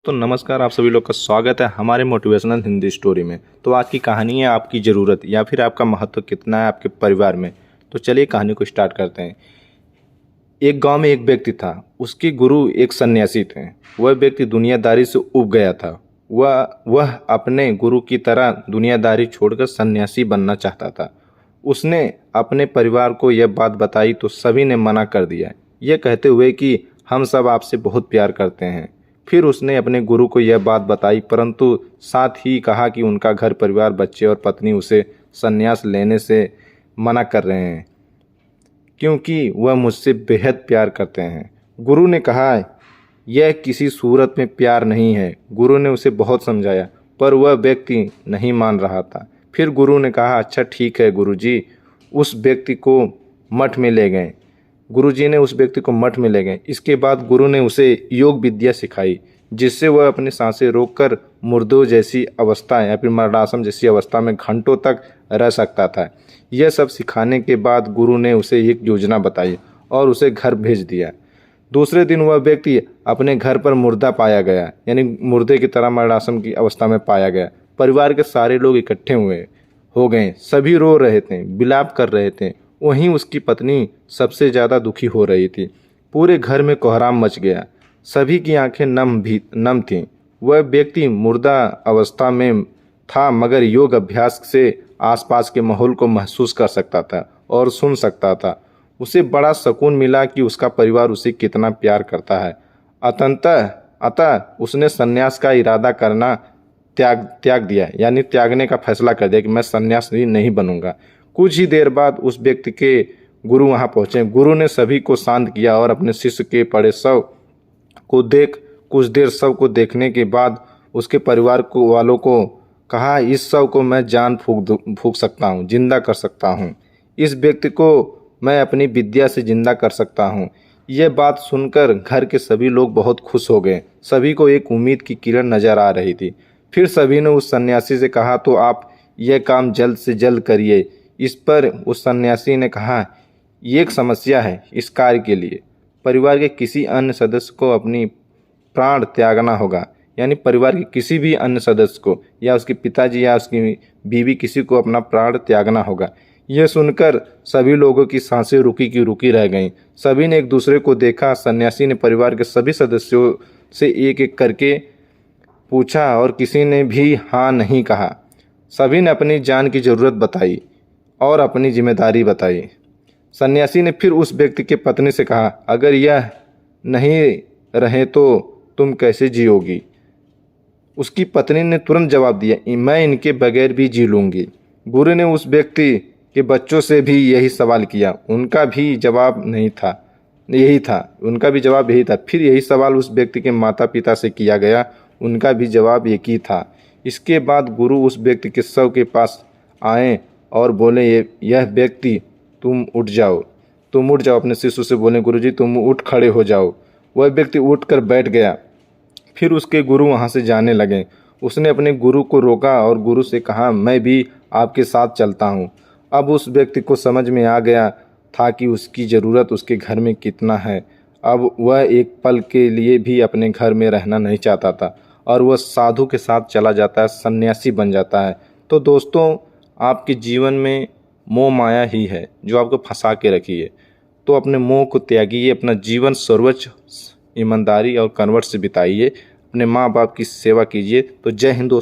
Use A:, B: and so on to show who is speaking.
A: तो नमस्कार, आप सभी लोग का स्वागत है हमारे मोटिवेशनल हिंदी स्टोरी में। तो आज की कहानी है आपकी ज़रूरत या फिर आपका महत्व कितना है आपके परिवार में। तो चलिए कहानी को स्टार्ट करते हैं। एक गांव में एक व्यक्ति था। उसके गुरु एक सन्यासी थे। वह व्यक्ति दुनियादारी से ऊब गया था। वह अपने गुरु की तरह दुनियादारी छोड़कर सन्यासी बनना चाहता था। उसने अपने परिवार को यह बात बताई तो सभी ने मना कर दिया, यह कहते हुए कि हम सब आपसे बहुत प्यार करते हैं। फिर उसने अपने गुरु को यह बात बताई, परंतु साथ ही कहा कि उनका घर परिवार, बच्चे और पत्नी उसे संन्यास लेने से मना कर रहे हैं क्योंकि वह मुझसे बेहद प्यार करते हैं। गुरु ने कहा, यह किसी सूरत में प्यार नहीं है। गुरु ने उसे बहुत समझाया पर वह व्यक्ति नहीं मान रहा था। फिर गुरु ने कहा, अच्छा ठीक है गुरुजी। उस व्यक्ति को मठ में ले गए। गुरुजी ने उस व्यक्ति को मठ में ले गए। इसके बाद गुरु ने उसे योग विद्या सिखाई, जिससे वह अपनी सांसें रोककर मुर्दों जैसी अवस्था या फिर मरणासन जैसी अवस्था में घंटों तक रह सकता था। यह सब सिखाने के बाद गुरु ने उसे एक योजना बताई और उसे घर भेज दिया। दूसरे दिन वह व्यक्ति अपने घर पर मुर्दा पाया गया, यानी मुर्दे की तरह मरणासन की अवस्था में पाया गया। परिवार के सारे लोग इकट्ठे हो गए। सभी रो रहे थे, विलाप कर रहे थे। वहीं उसकी पत्नी सबसे ज़्यादा दुखी हो रही थी। पूरे घर में कोहराम मच गया। सभी की आंखें नम थीं। वह व्यक्ति मुर्दा अवस्था में था, मगर योग अभ्यास से आसपास के माहौल को महसूस कर सकता था और सुन सकता था। उसे बड़ा सुकून मिला कि उसका परिवार उसे कितना प्यार करता है। अतः उसने संन्यास का इरादा करना त्याग दिया, यानी त्यागने का फैसला कर दिया कि मैं सन्यासी नहीं बनूंगा। कुछ ही देर बाद उस व्यक्ति के गुरु वहां पहुंचे। गुरु ने सभी को शांत किया और अपने शिष्य के पड़े शव को देखने के बाद उसके परिवार वालों को कहा, इस शव को मैं जान फूंक सकता हूँ, जिंदा कर सकता हूँ। इस व्यक्ति को मैं अपनी विद्या से जिंदा कर सकता हूँ। यह बात सुनकर घर के सभी लोग बहुत खुश हो गए। सभी को एक उम्मीद की किरण नजर आ रही थी। फिर सभी ने उस सन्यासी से कहा, तो आप यह काम जल्द से जल्द करिए। इस पर उस सन्यासी ने कहा, ये एक समस्या है। इस कार्य के लिए परिवार के किसी अन्य सदस्य को अपनी प्राण त्यागना होगा, यानी परिवार के किसी भी अन्य सदस्य को, या उसके पिताजी या उसकी बीवी, किसी को अपना प्राण त्यागना होगा। यह सुनकर सभी लोगों की सांसें रुकी की रुकी रह गईं। सभी ने एक दूसरे को देखा। सन्यासी ने परिवार के सभी सदस्यों से एक एक करके पूछा और किसी ने भी हाँ नहीं कहा। सभी ने अपनी जान की जरूरत बताई और अपनी जिम्मेदारी बताई। सन्यासी ने फिर उस व्यक्ति के पत्नी से कहा, अगर यह नहीं रहे तो तुम कैसे जियोगी? उसकी पत्नी ने तुरंत जवाब दिया, मैं इनके बगैर भी जी लूँगी। गुरु ने उस व्यक्ति के बच्चों से भी यही सवाल किया। उनका भी जवाब यही था। फिर यही सवाल उस व्यक्ति के माता पिता से किया गया। उनका भी जवाब एक ही था। इसके बाद गुरु उस व्यक्ति के शव के पास आए और बोले, यह व्यक्ति तुम उठ जाओ। अपने शिष्य से बोले, गुरुजी तुम उठ खड़े हो जाओ। वह व्यक्ति उठकर बैठ गया। फिर उसके गुरु वहाँ से जाने लगे। उसने अपने गुरु को रोका और गुरु से कहा, मैं भी आपके साथ चलता हूँ। अब उस व्यक्ति को समझ में आ गया था कि उसकी ज़रूरत उसके घर में कितना है। अब वह एक पल के लिए भी अपने घर में रहना नहीं चाहता था और वह साधु के साथ चला जाता है, सन्यासी बन जाता है। तो दोस्तों, आपके जीवन में मोह माया ही है जो आपको फंसा के रखी है। तो अपने मोह को त्यागिए, अपना जीवन सर्वोच्च ईमानदारी और कन्वर्ट से बिताइए, अपने माँ बाप की सेवा कीजिए। तो जय हिंद दोस्तों।